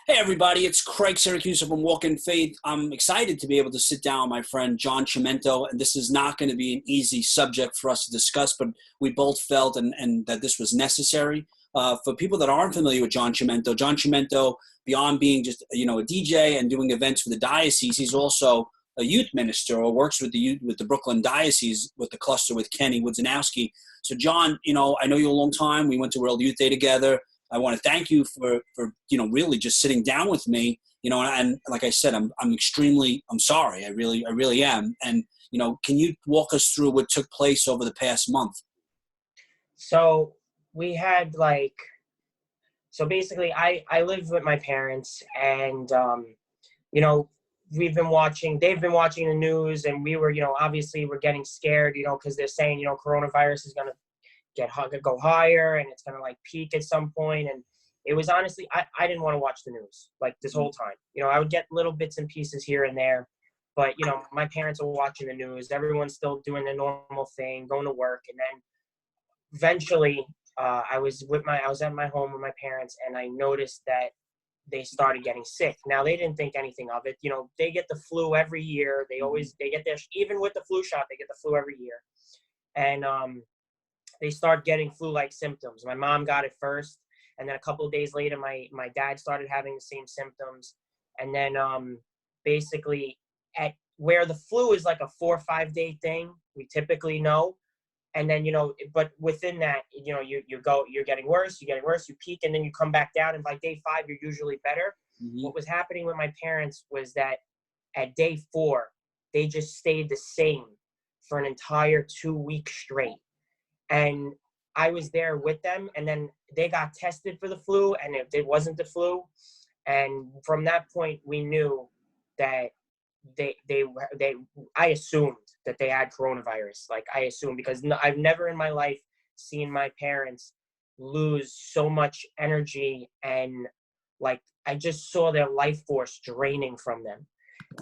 Hey everybody, it's Craig Syracuse from Walk in Faith. I'm excited to be able to sit down with my friend John Chimento, and this is not going to be an easy subject for us to discuss, but we both felt and that this was necessary. For people that aren't familiar with John Chimento, beyond being just a DJ and doing events for the diocese, he's also a youth minister or works with the youth with the Brooklyn Diocese with the cluster with Kenny Woodzanowski. So John, I know you a long time. We went to World Youth Day together. I want to thank you for really just sitting down with me, and like I said, I'm sorry. I really am. And, can you walk us through what took place over the past month? So we had so basically I lived with my parents and, they've been watching the news, and we were, obviously we're getting scared, because they're saying, coronavirus is going to go higher and it's going to peak at some point. And it was honestly, I didn't want to watch the news this whole time. I would get little bits and pieces here and there, but my parents are watching the news. Everyone's still doing the normal thing, going to work. And then eventually I was at my home with my parents, and I noticed that they started getting sick. Now, they didn't think anything of it. They get the flu every year. They get even with the flu shot, they get the flu every year. And they start getting flu-like symptoms. My mom got it first, and then a couple of days later, my dad started having the same symptoms. And then basically, at where the flu is like a 4 or 5 day thing, we typically know. And then, but within that, you're getting worse, you peak, and then you come back down. And by day 5, you're usually better. Mm-hmm. What was happening with my parents was that at day 4, they just stayed the same for an entire 2 weeks straight. And I was there with them, and then they got tested for the flu, and it wasn't the flu. And from that point, we knew that I assumed that they had coronavirus. I assumed, because I've never in my life seen my parents lose so much energy, and I just saw their life force draining from them.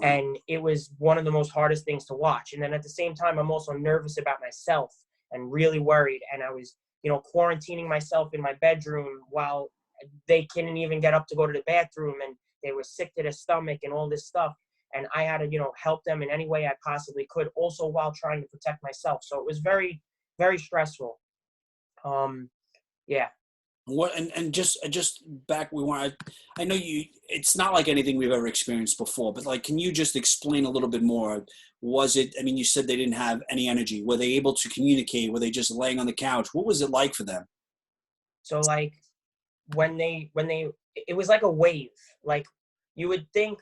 And it was one of the most hardest things to watch. And then at the same time, I'm also nervous about myself and really worried. And I was, quarantining myself in my bedroom while they couldn't even get up to go to the bathroom, and they were sick to their stomach and all this stuff. And I had to, help them in any way I possibly could, also while trying to protect myself. So it was very, very stressful. Yeah. What and just back, I know it's not like anything we've ever experienced before, but can you just explain a little bit more? Was it, you said they didn't have any energy. Were they able to communicate? Were they just laying on the couch? What was it like for them? So when it was like a wave. You would think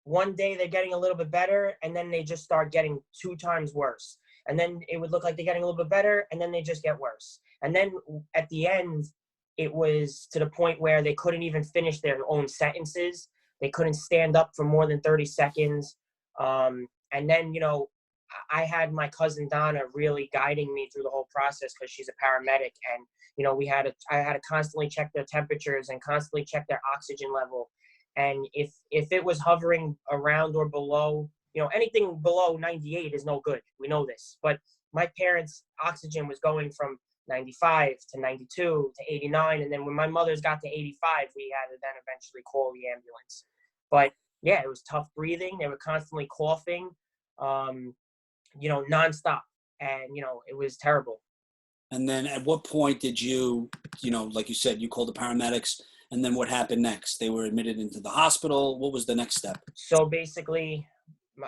one day they're getting a little bit better, and then they just start getting 2 times worse. And then it would look like they're getting a little bit better, and then they just get worse. And then at the end, it was to the point where they couldn't even finish their own sentences. They couldn't stand up for more than 30 seconds. And then, I had my cousin Donna really guiding me through the whole process, because she's a paramedic. And, I had to constantly check their temperatures and constantly check their oxygen level. And if it was hovering around or below, anything below 98 is no good. We know this. But my parents' oxygen was going from 95 to 92 to 89. And then when my mother's got to 85, we had to then eventually call the ambulance. But yeah, it was tough breathing. They were constantly coughing, nonstop. And, it was terrible. And then at what point did you, like you said, you called the paramedics, and then what happened next? They were admitted into the hospital. What was the next step? So basically,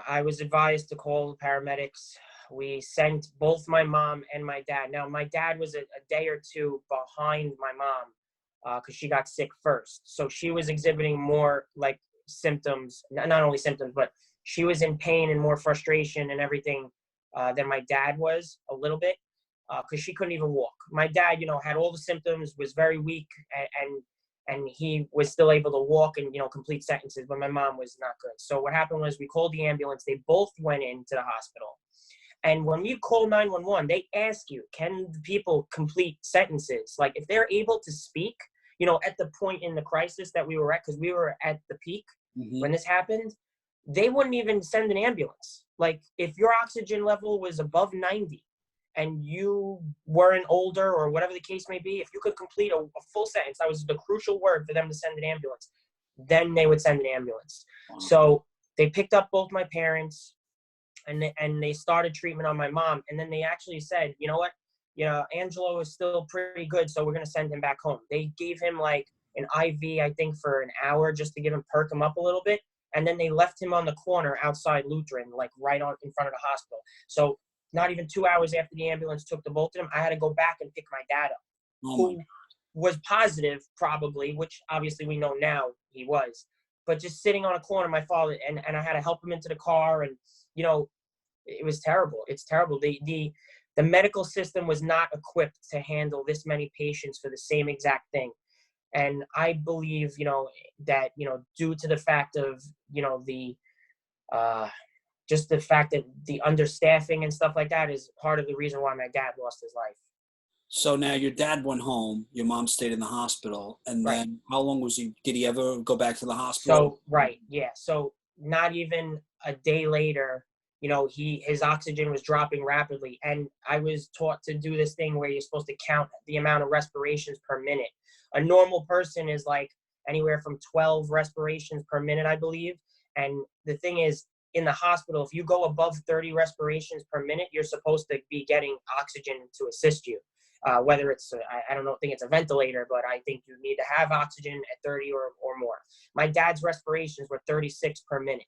I was advised to call the paramedics. We sent both my mom and my dad. Now, my dad was a day or 2 behind my mom because she got sick first. So she was exhibiting more symptoms, not only symptoms, but she was in pain and more frustration and everything than my dad was a little bit, because she couldn't even walk. My dad, had all the symptoms, was very weak, and he was still able to walk and, complete sentences, but my mom was not good. So what happened was we called the ambulance. They both went into the hospital. And when you call 911, they ask you, can the people complete sentences? If they're able to speak, at the point in the crisis that we were at, because we were at the peak when this happened, they wouldn't even send an ambulance. If your oxygen level was above 90 and you weren't older or whatever the case may be, if you could complete a full sentence, that was the crucial word for them to send an ambulance. then they would send an ambulance. Wow. So they picked up both my parents, and they started treatment on my mom. And then they actually said, you know what, Angelo is still pretty good, so we're going to send him back home. They gave him like an IV, I think, for an hour just to perk him up a little bit. And then they left him on the corner outside Lutheran, like right on in front of the hospital. So not even 2 hours after the ambulance took the both of them, I had to go back and pick my dad up, who was positive probably, which obviously we know now he was. But just sitting on a corner, my father, and I had to help him into the car. And, it was terrible. It's terrible. The medical system was not equipped to handle this many patients for the same exact thing. And I believe, that, due to the fact of, just the fact that the understaffing and stuff like that is part of the reason why my dad lost his life. So now your dad went home, your mom stayed in the hospital, and Right. then how long did he ever go back to the hospital? So, right, yeah. So not even a day later, his oxygen was dropping rapidly. And I was taught to do this thing where you're supposed to count the amount of respirations per minute. A normal person is like anywhere from 12 respirations per minute, I believe. And the thing is, in the hospital, if you go above 30 respirations per minute, you're supposed to be getting oxygen to assist you. Whether it's, I don't think it's a ventilator, but I think you need to have oxygen at 30 or more. My dad's respirations were 36 per minute,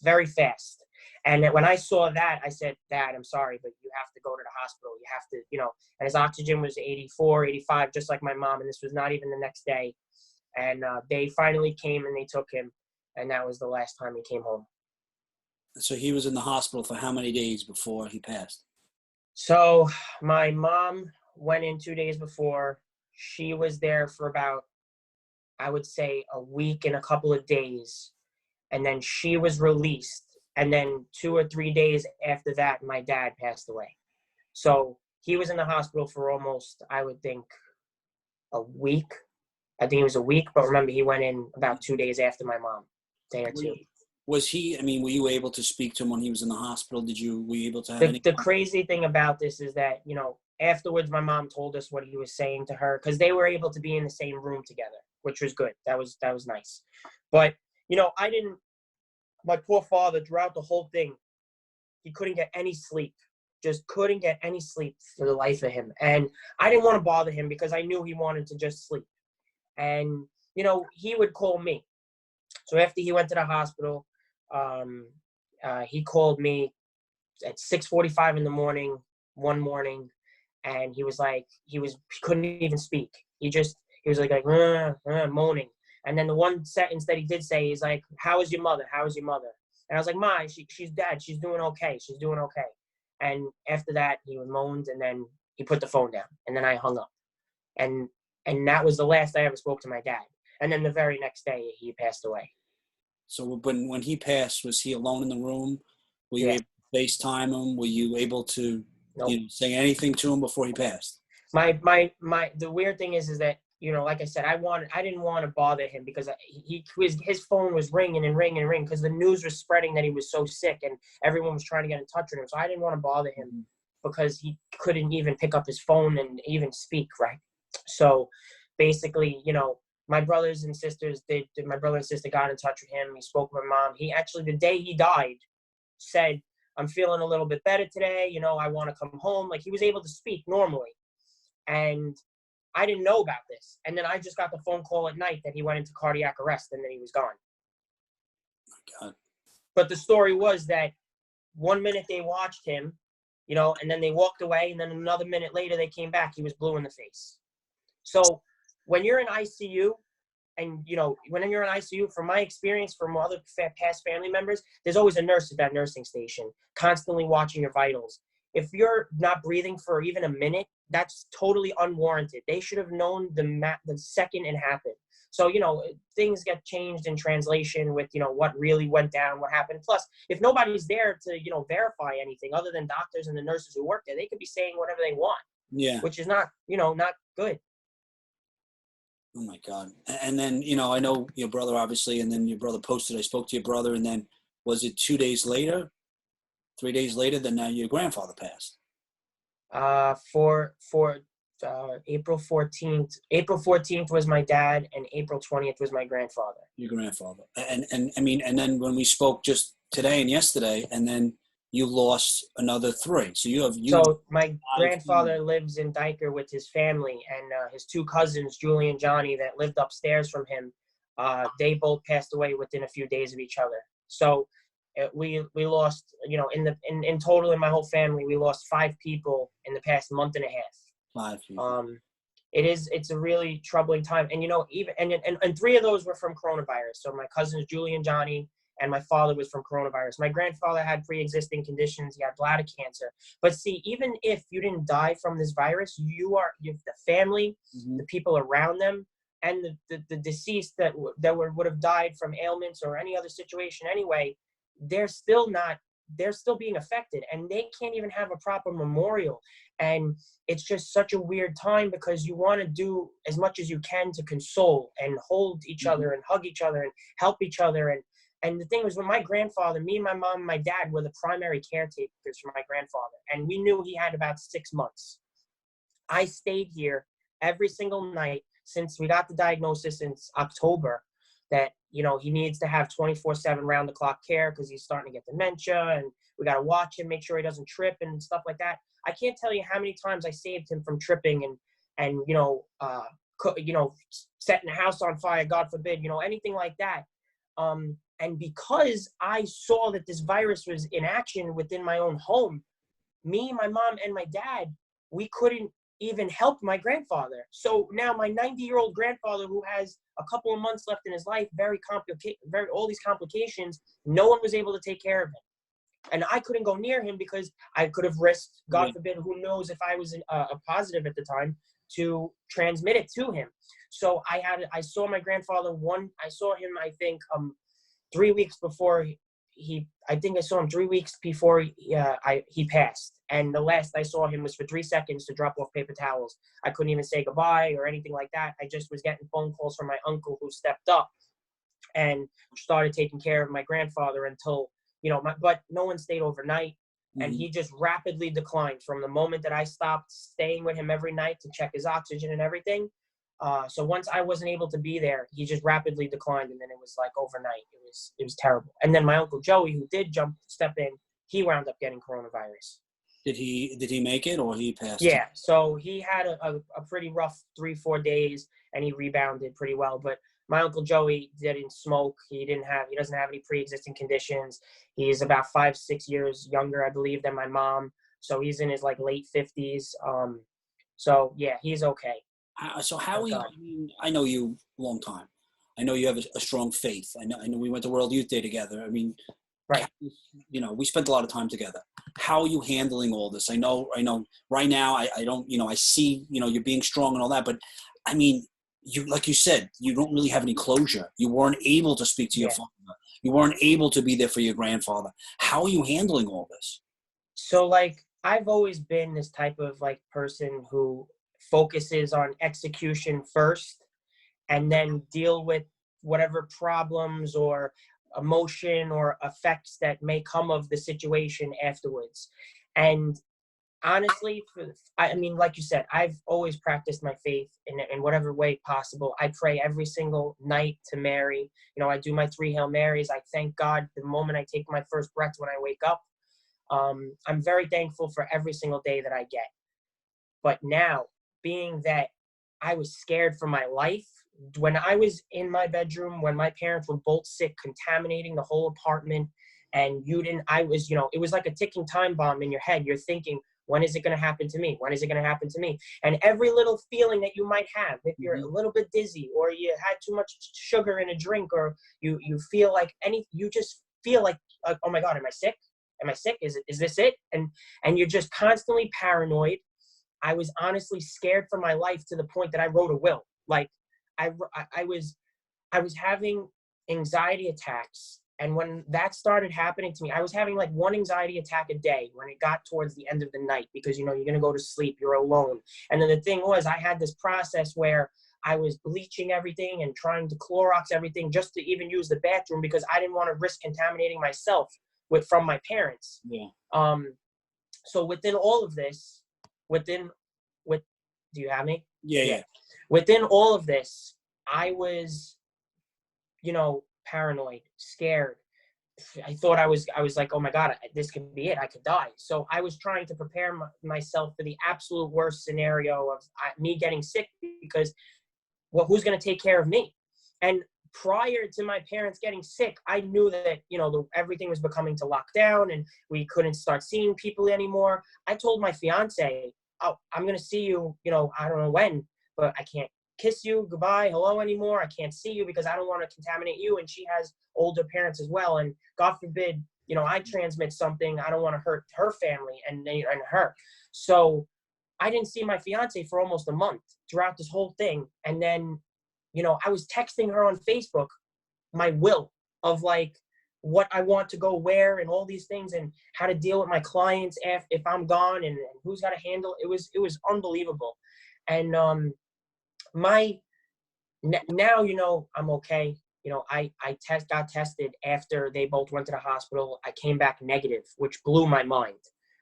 very fast. And when I saw that, I said, Dad, I'm sorry, but you have to go to the hospital. You have to, and his oxygen was 84, 85, just like my mom. And this was not even the next day. And they finally came and they took him. And that was the last time he came home. So he was in the hospital for how many days before he passed? So my mom went in 2 days before. She was there for about, I would say, a week and a couple of days. And then she was released. And then 2 or 3 days after that, my dad passed away. So he was in the hospital for almost, I would think, a week. I think it was a week, but remember, he went in about 2 days after my mom, day or two. Were you able to speak to him when he was in the hospital? Were you able to have any? The crazy thing about this is that, afterwards, my mom told us what he was saying to her, because they were able to be in the same room together, which was good. That was nice. But, my poor father, throughout the whole thing, he couldn't get any sleep, just couldn't get any sleep for the life of him. And I didn't want to bother him because I knew he wanted to just sleep. And, he would call me. So after he went to the hospital, he called me at 6:45 in the morning, one morning, and he was like, he couldn't even speak. He was like moaning. And then the one sentence that he did say is like, "How is your mother? How is your mother?" And I was like, "Ma, she's dead. She's doing okay. She's doing okay." And after that, he moaned, and then he put the phone down, and then I hung up. And that was the last I ever spoke to my dad. And then the very next day, he passed away. So when he passed, was he alone in the room? Were you Yeah. able to FaceTime him? Were you able to Nope. say anything to him before he passed? The weird thing is that, like I said, I didn't want to bother him because his phone was ringing and ringing and ringing because the news was spreading that he was so sick and everyone was trying to get in touch with him. So I didn't want to bother him because he couldn't even pick up his phone and even speak, right? So basically, my brother and sister got in touch with him. He spoke with my mom. He actually, the day he died, said, "I'm feeling a little bit better today. I want to come home." Like, he was able to speak normally. And I didn't know about this. And then I just got the phone call at night that he went into cardiac arrest and then he was gone. God. But the story was that 1 minute they watched him, and then they walked away. And then another minute later they came back. He was blue in the face. So when you're in ICU, and, when you're in ICU, from my experience, from other past family members, there's always a nurse at that nursing station constantly watching your vitals. If you're not breathing for even a minute, that's totally unwarranted. They should have known the second it happened. So, things get changed in translation with, what really went down, what happened. Plus, if nobody's there to, verify anything other than doctors and the nurses who work there, they could be saying whatever they want. Yeah. Which is not, not good. Oh my God. And then, I know your brother, obviously, and then your brother posted, I spoke to your brother, and then was it 2 days later, 3 days later, then now your grandfather passed? For April 14th. April 14th was my dad, and April 20th was my grandfather. Your grandfather. And I mean, and then when we spoke just today and yesterday, and then you lost another three. So you So my five. grandfather lives in Diker with his family, and his two cousins, Julie and Johnny, that lived upstairs from him. They both passed away within a few days of each other. So we lost, in total in my whole family, we lost 5 people in the past month and a half. 5 people. It's a really troubling time, and even and 3 of those were from coronavirus. So my cousins Julie and Johnny, and my father was from coronavirus. My grandfather had pre-existing conditions. He had bladder cancer. But see, even if you didn't die from this virus, you have the family, the people around them, and the deceased that would have died from ailments or any other situation anyway. They're still being affected, and they can't even have a proper memorial. And it's just such a weird time, because you want to do as much as you can to console and hold each other and hug each other and help each other. And the thing was, when my grandfather, me, my mom, and my dad were the primary caretakers for my grandfather, and we knew he had about 6 months. I stayed here every single night since we got the diagnosis in October that, he needs to have 24/7 round-the-clock care because he's starting to get dementia, and we got to watch him, make sure he doesn't trip and stuff like that. I can't tell you how many times I saved him from tripping and setting a house on fire, God forbid, anything like that. And because I saw that this virus was in action within my own home, me, my mom, and my dad, we couldn't even help my grandfather. So now my 90-year-old grandfather, who has a couple of months left in his life, all these complications, no one was able to take care of him. And I couldn't go near him because I could have risked, God forbid, who knows if I was a positive at the time, to transmit it to him. So I saw my grandfather I saw him, I think, 3 weeks before I saw him 3 weeks before he passed. And the last I saw him was for 3 seconds to drop off paper towels. I couldn't even say goodbye or anything like that. I just was getting phone calls from my uncle, who stepped up and started taking care of my grandfather until, but no one stayed overnight. And he just rapidly declined from the moment that I stopped staying with him every night to check his oxygen and everything. So once I wasn't able to be there, he just rapidly declined, and then it was like overnight. It was terrible. And then my uncle Joey, who did step in, he wound up getting coronavirus. Did he make it, or he passed? Yeah, so he had a pretty rough 3-4 days, and he rebounded pretty well. But my uncle Joey didn't smoke. He doesn't have any pre-existing conditions. He's about 5-6 years younger, I believe, than my mom. So he's in his late 50s. So yeah, he's okay. So Howie, I know you a long time. I know you have a strong faith. I know we went to World Youth Day together. I mean, right. We spent a lot of time together. How are you handling all this? I know right now I don't, I see, you're being strong and all that, but I mean, like you said, you don't really have any closure. You weren't able to speak to your father. You weren't able to be there for your grandfather. How are you handling all this? So I've always been this type of person who focuses on execution first, and then deal with whatever problems or emotion or effects that may come of the situation afterwards. And honestly, like you said, I've always practiced my faith in whatever way possible. I pray every single night to Mary. I do my 3 Hail Marys. I thank God the moment I take my first breath when I wake up. I'm very thankful for every single day that I get. But now, being that I was scared for my life, when I was in my bedroom, when my parents were both sick, contaminating the whole apartment, and it was like a ticking time bomb in your head. You're thinking, when is it going to happen to me? When is it going to happen to me? And every little feeling that you might have, if you're a little bit dizzy, or you had too much sugar in a drink, or you feel you just feel like, oh my God, am I sick? Am I sick? Is this it? And you're just constantly paranoid. I was honestly scared for my life to the point that I wrote a will. I was having anxiety attacks. And when that started happening to me, I was having 1 anxiety attack a day when it got towards the end of the night, because, you're going to go to sleep, you're alone. And then the thing was, I had this process where I was bleaching everything and trying to Clorox everything just to even use the bathroom, because I didn't want to risk contaminating myself from my parents. Yeah. So within all of this, with Do you have me? Yeah, Yeah. yeah. Within all of this, I was, paranoid, scared. I thought I was like, oh my God, this could be it. I could die. So I was trying to prepare myself for the absolute worst scenario of me getting sick, because who's going to take care of me? And prior to my parents getting sick, I knew that, everything was becoming to lock down and we couldn't start seeing people anymore. I told my fiance, oh, I'm going to see you, I don't know when, but I can't kiss you goodbye, hello anymore. I can't see you because I don't want to contaminate you. And she has older parents as well. And God forbid, I transmit something. I don't want to hurt her family and her. So I didn't see my fiance for almost a month throughout this whole thing. And then, I was texting her on Facebook my will of like what I want to go where and all these things and how to deal with my clients if I'm gone and who's got to handle it. Was unbelievable. And now, I'm okay. I got tested after they both went to the hospital. I came back negative, which blew my mind.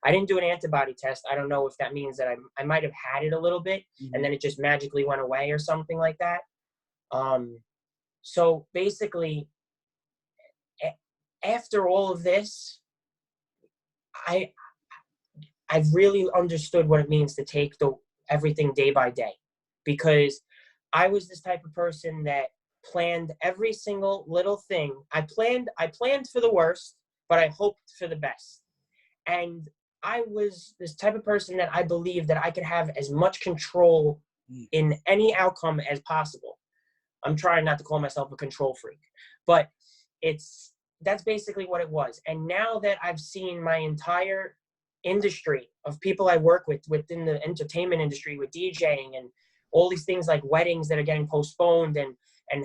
I didn't do an antibody test. I don't know if that means that I might have had it a little bit and then it just magically went away or something like that. So basically, after all of this, I've really understood what it means to take everything day by day, because I was this type of person that planned every single little thing. I planned for the worst, but I hoped for the best. And I was this type of person that I believed that I could have as much control in any outcome as possible. I'm trying not to call myself a control freak, but that's basically what it was. And now that I've seen my entire industry of people I work with within the entertainment industry, with DJing and all these things like weddings that are getting postponed and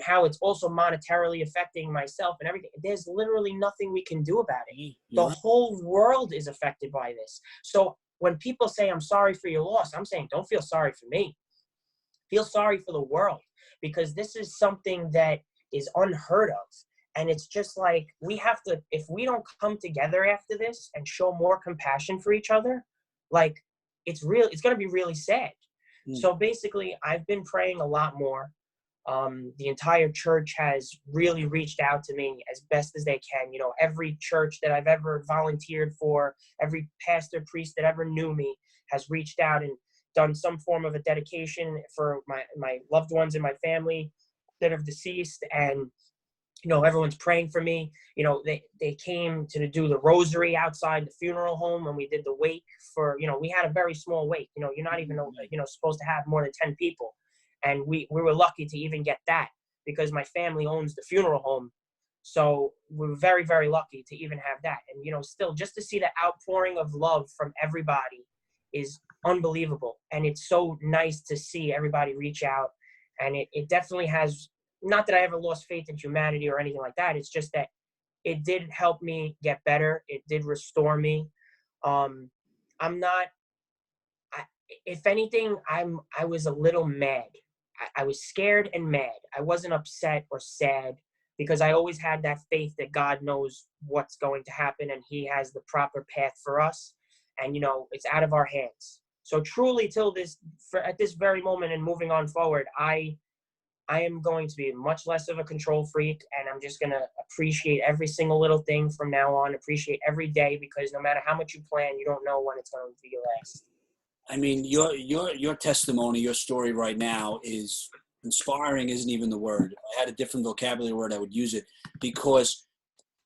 how it's also monetarily affecting myself and everything, there's literally nothing we can do about it. The whole world is affected by this. So when people say, I'm sorry for your loss, I'm saying, don't feel sorry for me. Feel sorry for the world, because this is something that is unheard of. And it's just like, we have to, if we don't come together after this and show more compassion for each other, like it's going to be really sad. So basically, I've been praying a lot more. The entire church has really reached out to me as best as they can. Every church that I've ever volunteered for, every pastor, priest that ever knew me has reached out and done some form of a dedication for my loved ones in my family that have deceased. And everyone's praying for me. They came to do the rosary outside the funeral home when we did the wake for, we had a very small wake. You're not even, supposed to have more than 10 people. And we were lucky to even get that, because my family owns the funeral home. So we're very, very lucky to even have that. And, still just to see the outpouring of love from everybody is unbelievable. And it's so nice to see everybody reach out. And it definitely has, not that I ever lost faith in humanity or anything like that. It's just that it did help me get better. It did restore me. If anything, I was a little mad. I was scared and mad. I wasn't upset or sad, because I always had that faith that God knows what's going to happen and he has the proper path for us. And, it's out of our hands. So truly at this very moment and moving on forward, I am going to be much less of a control freak, and I'm just going to appreciate every single little thing from now on, appreciate every day, because no matter how much you plan, you don't know when it's going to be your last. I mean, your testimony, your story right now is inspiring. Isn't even the word. If I had a different vocabulary word, I would use it, because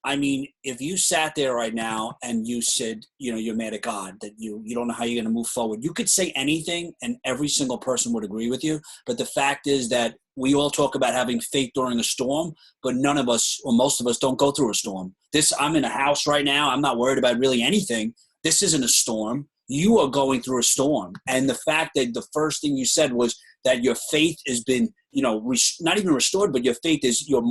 I mean, if you sat there right now and you said, you're mad at God, that you don't know how you're going to move forward, you could say anything and every single person would agree with you. But the fact is that we all talk about having faith during a storm, but none of us, or most of us, don't go through a storm. I'm in a house right now. I'm not worried about really anything. This isn't a storm. You are going through a storm. And the fact that the first thing you said was that your faith has been, not even restored, but your faith is, your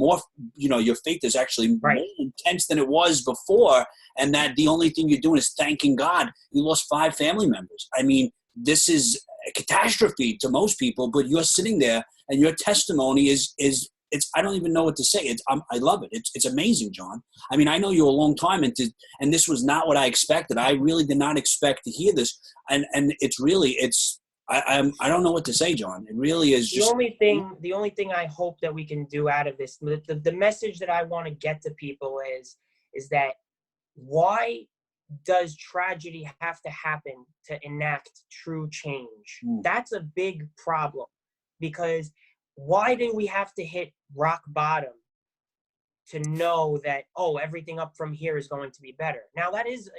faith is actually right. more intense than it was before. And that the only thing you're doing is thanking God. You lost 5 family members. I mean, this is a catastrophe to most people, but you're sitting there and your testimony is I don't even know what to say. I love it. It's amazing, John. I mean, I know you a long time, and this was not what I expected. I really did not expect to hear this. And it's I don't know what to say, John. It really is The just. the only thing I hope that we can do out of this, the message that I want to get to people is that why does tragedy have to happen to enact true change? That's a big problem, because why do we have to hit rock bottom to know that, oh, everything up from here is going to be better? Now that is,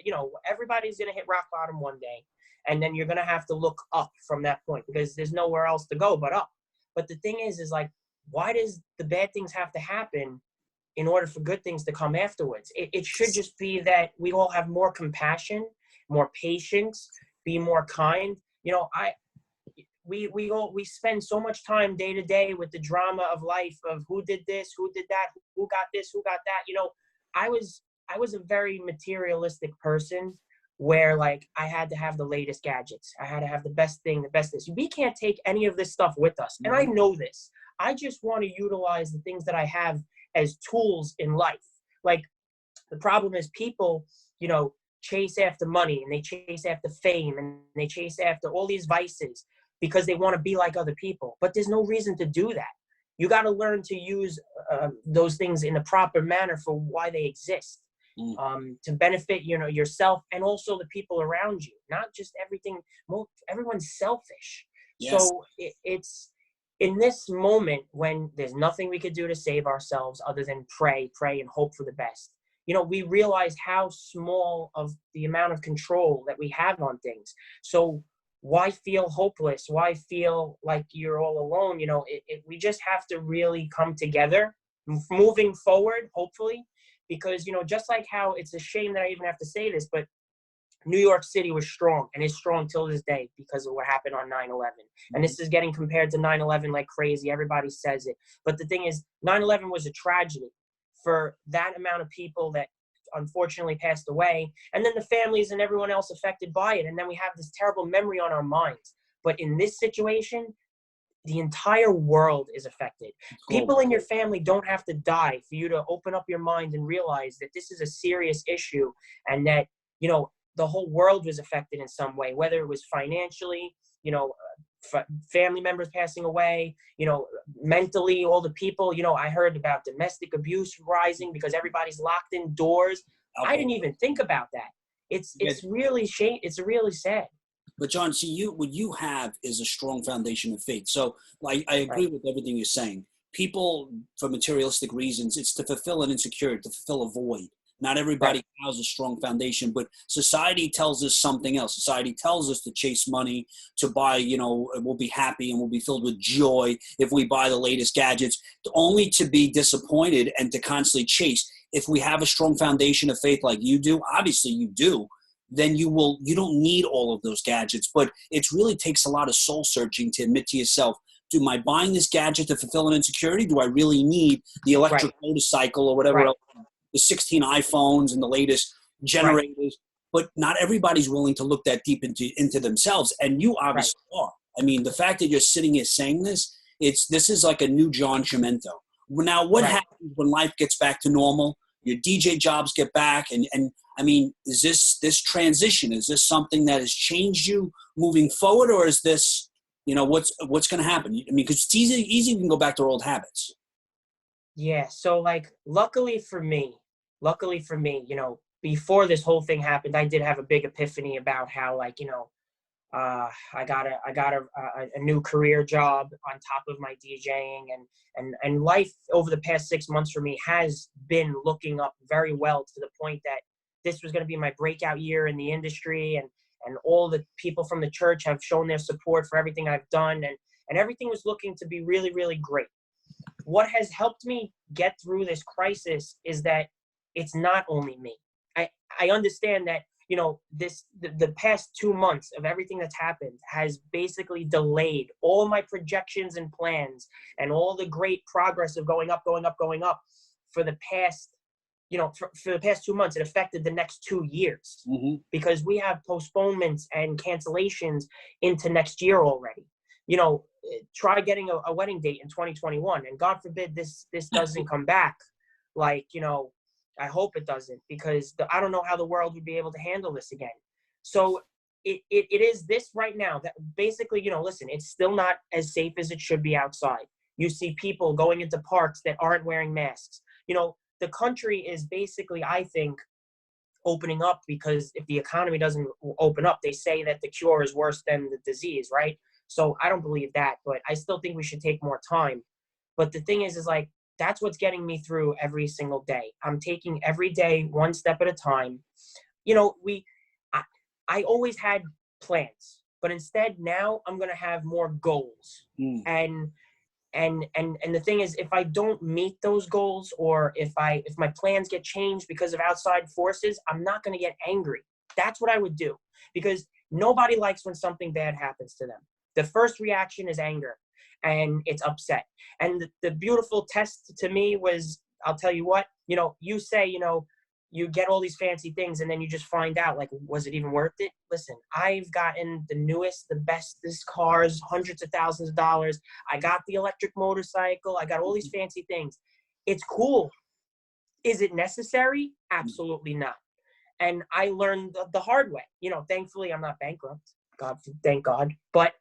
everybody's going to hit rock bottom one day, and then you're going to have to look up from that point, because there's nowhere else to go but up. But the thing is like, why does the bad things have to happen in order for good things to come afterwards? It should just be that we all have more compassion, more patience, be more kind. We spend so much time day to day with the drama of life, of who did this, who did that, who got this, who got that. I was a very materialistic person, where like I had to have the latest gadgets. I had to have the best thing, the best this. We can't take any of this stuff with us. And I know this. I just want to utilize the things that I have as tools in life. Like, the problem is people, chase after money, and they chase after fame, and they chase after all these vices because they want to be like other people. But there's no reason to do that. You got to learn to use those things in a proper manner for why they exist, to benefit, yourself and also the people around you. Not just everything. Everyone's selfish. Yes. So it's in this moment when there's nothing we could do to save ourselves other than pray and hope for the best. We realize how small of the amount of control that we have on things. So why feel hopeless? Why feel like you're all alone? We just have to really come together moving forward, hopefully, because, just like how it's a shame that I even have to say this, but New York City was strong and is strong till this day because of what happened on 9/11. And this is getting compared to 9/11 like crazy. Everybody says it. But the thing is, 9/11 was a tragedy for that amount of people that unfortunately passed away, and then the families and everyone else affected by it. And then we have this terrible memory on our minds. But in this situation, the entire world is affected. People in your family don't have to die for you to open up your mind and realize that this is a serious issue, and that, the whole world was affected in some way, whether it was financially, family members passing away, mentally, all the people. I heard about domestic abuse rising because everybody's locked indoors. Okay. I didn't even think about that. It's really shame. It's really sad. But John, see, what you have is a strong foundation of faith. So I agree with everything you're saying. People, for materialistic reasons, it's to fulfill an insecurity, to fulfill a void. Not everybody has a strong foundation, but society tells us something else. Society tells us to chase money, to buy, we'll be happy and we'll be filled with joy if we buy the latest gadgets, only to be disappointed and to constantly chase. If we have a strong foundation of faith like you do, obviously you do, then you don't need all of those gadgets. But it really takes a lot of soul searching to admit to yourself, am I buying this gadget to fulfill an insecurity? Do I really need the electric motorcycle or whatever else? The 16 iPhones and the latest generators, but not everybody's willing to look that deep into themselves. And you obviously are. I mean, the fact that you're sitting here saying this is like a new John Chimento. Now, what happens when life gets back to normal? Your DJ jobs get back, and I mean, is this transition? Is this something that has changed you moving forward, or is this, what's going to happen? I mean, because it's easy you can go back to old habits. Yeah. So like, luckily for me, before this whole thing happened, I did have a big epiphany about how, like, I got a new career job on top of my DJing, and life over the past 6 months for me has been looking up very well, to the point that this was going to be my breakout year in the industry, and all the people from the church have shown their support for everything I've done, and everything was looking to be really, really great. What has helped me get through this crisis is that it's not only me. I understand that, the past 2 months of everything that's happened has basically delayed all my projections and plans, and all the great progress of going up for the past, for the past 2 months. It affected the next 2 years, because we have postponements and cancellations into next year already. Try getting a wedding date in 2021, and God forbid this doesn't come back. Like, I hope it doesn't, because I don't know how the world would be able to handle this again. So it is this right now that basically, listen, it's still not as safe as it should be outside. You see people going into parks that aren't wearing masks. The country is basically, I think, opening up, because if the economy doesn't open up, they say that the cure is worse than the disease, right? So I don't believe that, but I still think we should take more time. But the thing is like, that's what's getting me through every single day. I'm taking every day one step at a time. I, I always had plans, but instead now I'm going to have more goals. And the thing is, if I don't meet those goals, or if my plans get changed because of outside forces, I'm not going to get angry. That's what I would do, because nobody likes when something bad happens to them. The first reaction is anger, and it's upset. And the beautiful test to me was, I'll tell you what, you say, you get all these fancy things, and then you just find out, like, was it even worth it? Listen, I've gotten the newest, the bestest cars, hundreds of thousands of dollars. I got the electric motorcycle. I got all these fancy things. It's cool. Is it necessary? Absolutely not. And I learned the hard way. Thankfully, I'm not bankrupt. Thank God. But,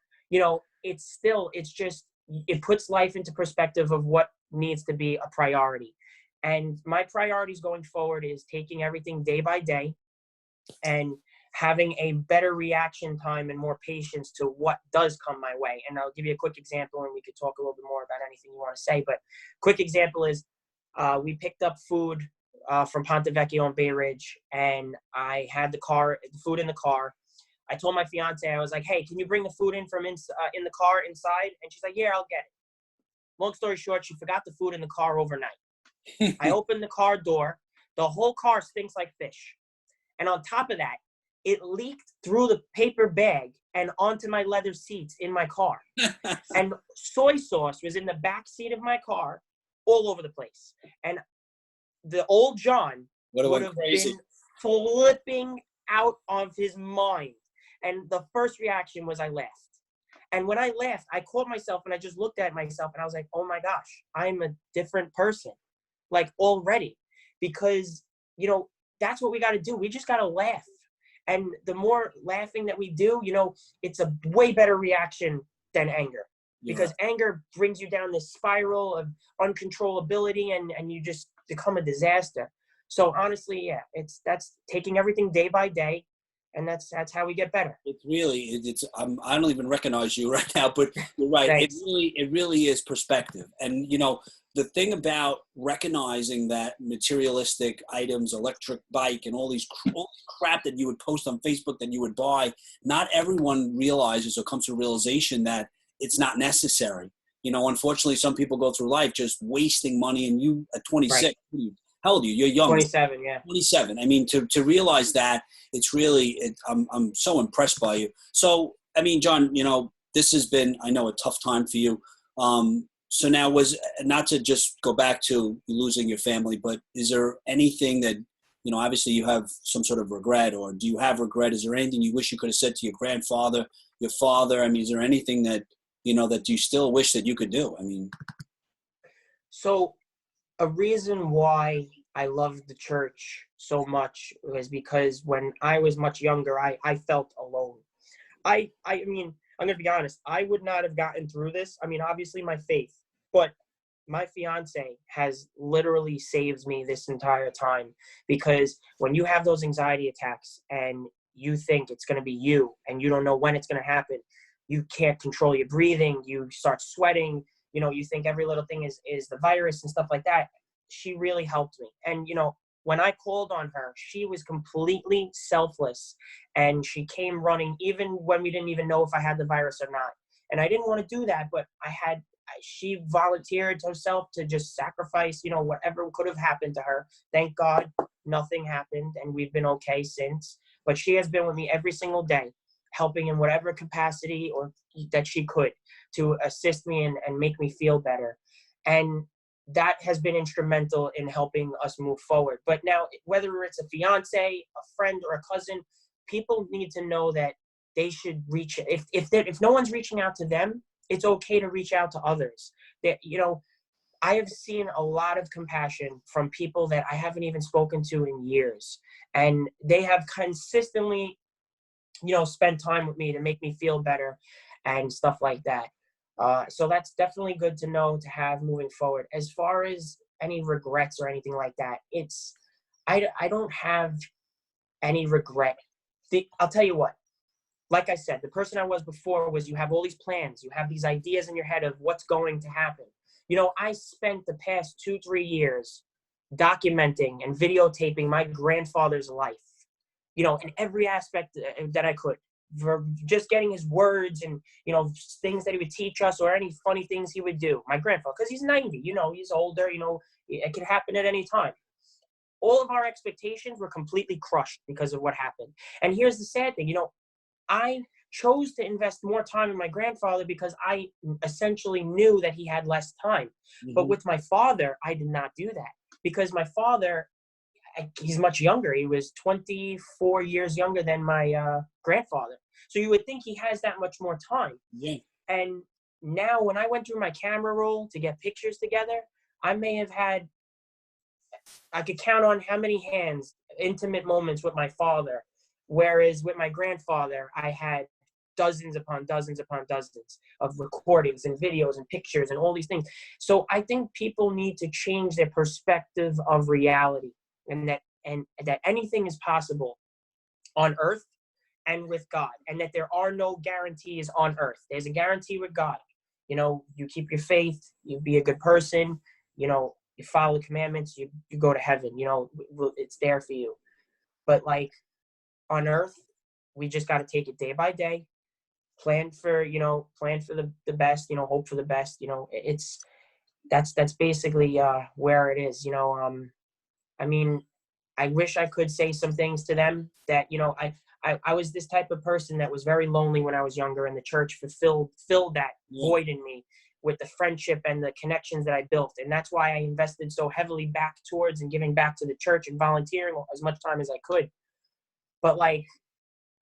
it puts life into perspective of what needs to be a priority. And my priorities going forward is taking everything day by day and having a better reaction time and more patience to what does come my way. And I'll give you a quick example, and we could talk a little bit more about anything you want to say. But quick example is we picked up food from Ponte Vecchio and Bay Ridge, and I had the food in the car. I told my fiance, I was like, hey, can you bring the food in from in the car inside? And she's like, yeah, I'll get it. Long story short, she forgot the food in the car overnight. I opened the car door. The whole car stinks like fish. And on top of that, it leaked through the paper bag and onto my leather seats in my car. And soy sauce was in the back seat of my car all over the place. And the old John would have been flipping out of his mind. And the first reaction was I laughed. And when I laughed, I caught myself and I just looked at myself and I was like, oh my gosh, I'm a different person, like already, because, that's what we got to do. We just got to laugh. And the more laughing that we do, it's a way better reaction than anger, because anger brings you down this spiral of uncontrollability, and you just become a disaster. So honestly, yeah, that's taking everything day by day. And that's how we get better. I don't even recognize you right now, but you're right. Thanks. It really is perspective. And, the thing about recognizing that materialistic items, electric bike, and all these crap that you would post on Facebook that you would buy, not everyone realizes or comes to a realization that it's not necessary. Unfortunately, some people go through life just wasting money, and you at 26, right. How old are you? You're young. 27, yeah. 27. I mean, to realize that, it's really, I'm so impressed by you. So, I mean, John, this has been, I know, a tough time for you. So now, was not to just go back to losing your family, but is there anything that, obviously you have some sort of regret, or do you have regret? Is there anything you wish you could have said to your grandfather, your father? I mean, is there anything that, that you still wish that you could do? I mean. So a reason why I loved the church so much was because when I was much younger, I felt alone. I mean, I'm going to be honest, I would not have gotten through this. I mean, obviously my faith, but my fiance has literally saved me this entire time, because when you have those anxiety attacks and you think it's going to be you and you don't know when it's going to happen, you can't control your breathing, you start sweating, you think every little thing is the virus and stuff like that. She really helped me. And, when I called on her, she was completely selfless, and she came running even when we didn't even know if I had the virus or not. And I didn't want to do that, but she volunteered herself to just sacrifice, whatever could have happened to her. Thank God nothing happened, and we've been okay since. But she has been with me every single day, helping in whatever capacity or that she could to assist me and make me feel better. And that has been instrumental in helping us move forward. But now, whether it's a fiance, a friend, or a cousin, people need to know that they should reach. If no one's reaching out to them, it's okay to reach out to others. That I have seen a lot of compassion from people that I haven't even spoken to in years, and they have consistently spend time with me to make me feel better and stuff like that. So that's definitely good to know, to have moving forward. As far as any regrets or anything like that, I don't have any regret. I'll tell you what, like I said, the person I was before was, you have all these plans, you have these ideas in your head of what's going to happen. I spent the past 2-3 years documenting and videotaping my grandfather's life, in every aspect that I could, for just getting his words and, things that he would teach us, or any funny things he would do. My grandfather, because he's 90, he's older, it could happen at any time. All of our expectations were completely crushed because of what happened. And here's the sad thing, I chose to invest more time in my grandfather because I essentially knew that he had less time. Mm-hmm. But with my father, I did not do that, because my father, he's much younger. He was 24 years younger than my grandfather. So you would think he has that much more time. Yeah. And now when I went through my camera roll to get pictures together, I could count on how many hands, intimate moments with my father. Whereas with my grandfather, I had dozens upon dozens upon dozens of recordings and videos and pictures and all these things. So I think people need to change their perspective of reality, and that anything is possible on earth and with God, and that there are no guarantees on earth. There's a guarantee with God. You keep your faith, you be a good person, you follow the commandments, you go to heaven, it's there for you. But like on earth, we just got to take it day by day, plan for the best, hope for the best. That's basically where it is. I mean, I wish I could say some things to them that, I was this type of person that was very lonely when I was younger, and the church filled that void in me with the friendship and the connections that I built. And that's why I invested so heavily back towards and giving back to the church and volunteering as much time as I could. But like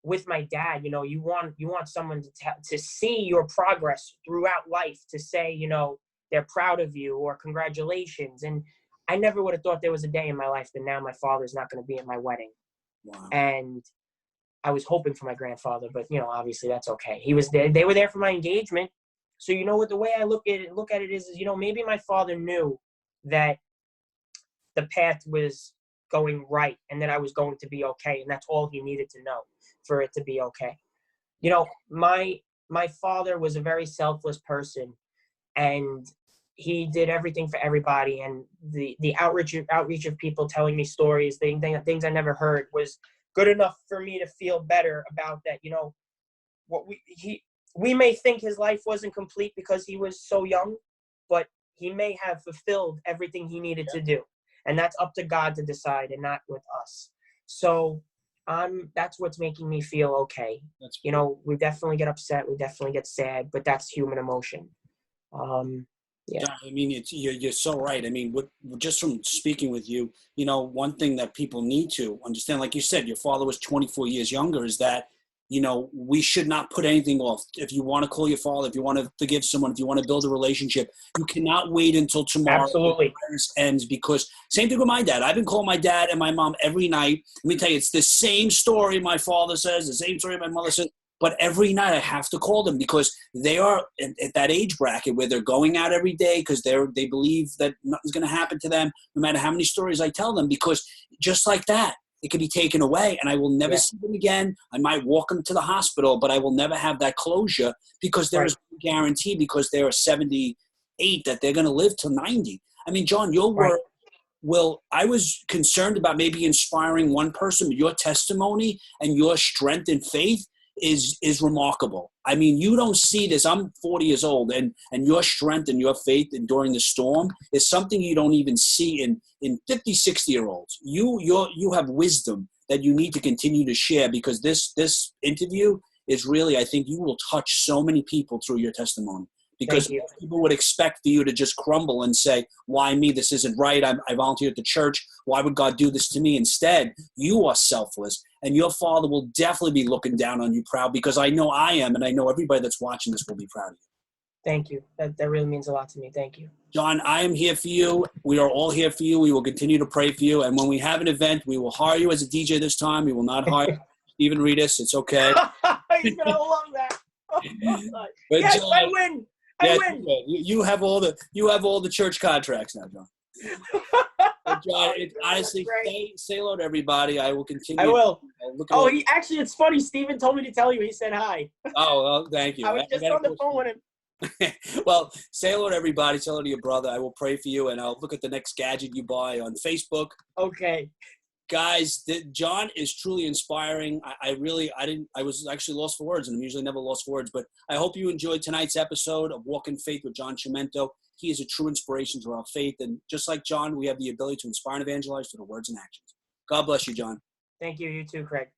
with my dad, you want someone to see your progress throughout life, to say, they're proud of you or congratulations. And I never would have thought there was a day in my life that now my father's not going to be at my wedding. Wow. And I was hoping for my grandfather, but obviously that's okay. He was there. They were there for my engagement. So what the way I look at it is maybe my father knew that the path was going right and that I was going to be okay, and that's all he needed to know for it to be okay. My father was a very selfless person, and he did everything for everybody. And the outreach of people telling me stories, things I never heard, was good enough for me to feel better about that. What we may think his life wasn't complete because he was so young, but he may have fulfilled everything he needed to do. And that's up to God to decide, and not with us. So that's what's making me feel okay. We definitely get upset, we definitely get sad, but that's human emotion. Yeah. I mean, you're so right. I mean, just from speaking with you, one thing that people need to understand, like you said, your father was 24 years younger, is that, we should not put anything off. If you want to call your father, if you want to forgive someone, if you want to build a relationship, you cannot wait until tomorrow. Absolutely. Ends, because same thing with my dad. I've been calling my dad and my mom every night. Let me tell you, it's the same story my father says, the same story my mother says. But every night I have to call them, because they are at that age bracket where they're going out every day because they believe that nothing's going to happen to them, no matter how many stories I tell them, because just like that, it could be taken away and I will never see them again. I might walk them to the hospital, but I will never have that closure, because there is no guarantee, because they are 78, that they're going to live to 90. I mean, John, your work I was concerned about maybe inspiring one person, but your testimony and your strength and faith is remarkable. I mean, you don't see this. I'm 40 years old, and your strength and your faith during the storm is something you don't even see in 50, 60-year-olds. You have wisdom that you need to continue to share, because this interview is really, I think you will touch so many people through your testimony. Because people would expect for you to just crumble and say, why me? This isn't right. I volunteer at the church. Why would God do this to me? Instead, you are selfless. And your father will definitely be looking down on you proud, because I know I am, and I know everybody that's watching this will be proud of you. Thank you. That really means a lot to me. Thank you. John, I am here for you. We are all here for you. We will continue to pray for you. And when we have an event, we will hire you as a DJ this time. We will not hire even Ritas. It's okay. He's gonna love that. But Yes, John, I win. I win. you have all the church contracts now, John. But John, honestly, say hello to everybody. I will continue. I will. Oh, It's funny. Steven told me to tell you. He said hi. Oh, well, thank you. I was just on the phone with him. Well, say hello to everybody. Say hello to your brother. I will pray for you, and I'll look at the next gadget you buy on Facebook. Okay. Guys, John is truly inspiring. I was actually lost for words, and I'm usually never lost for words, but I hope you enjoyed tonight's episode of Walk in Faith with John Chimento. He is a true inspiration to our faith, and just like John, we have the ability to inspire and evangelize through the words and actions. God bless you, John. Thank you. You too, Craig.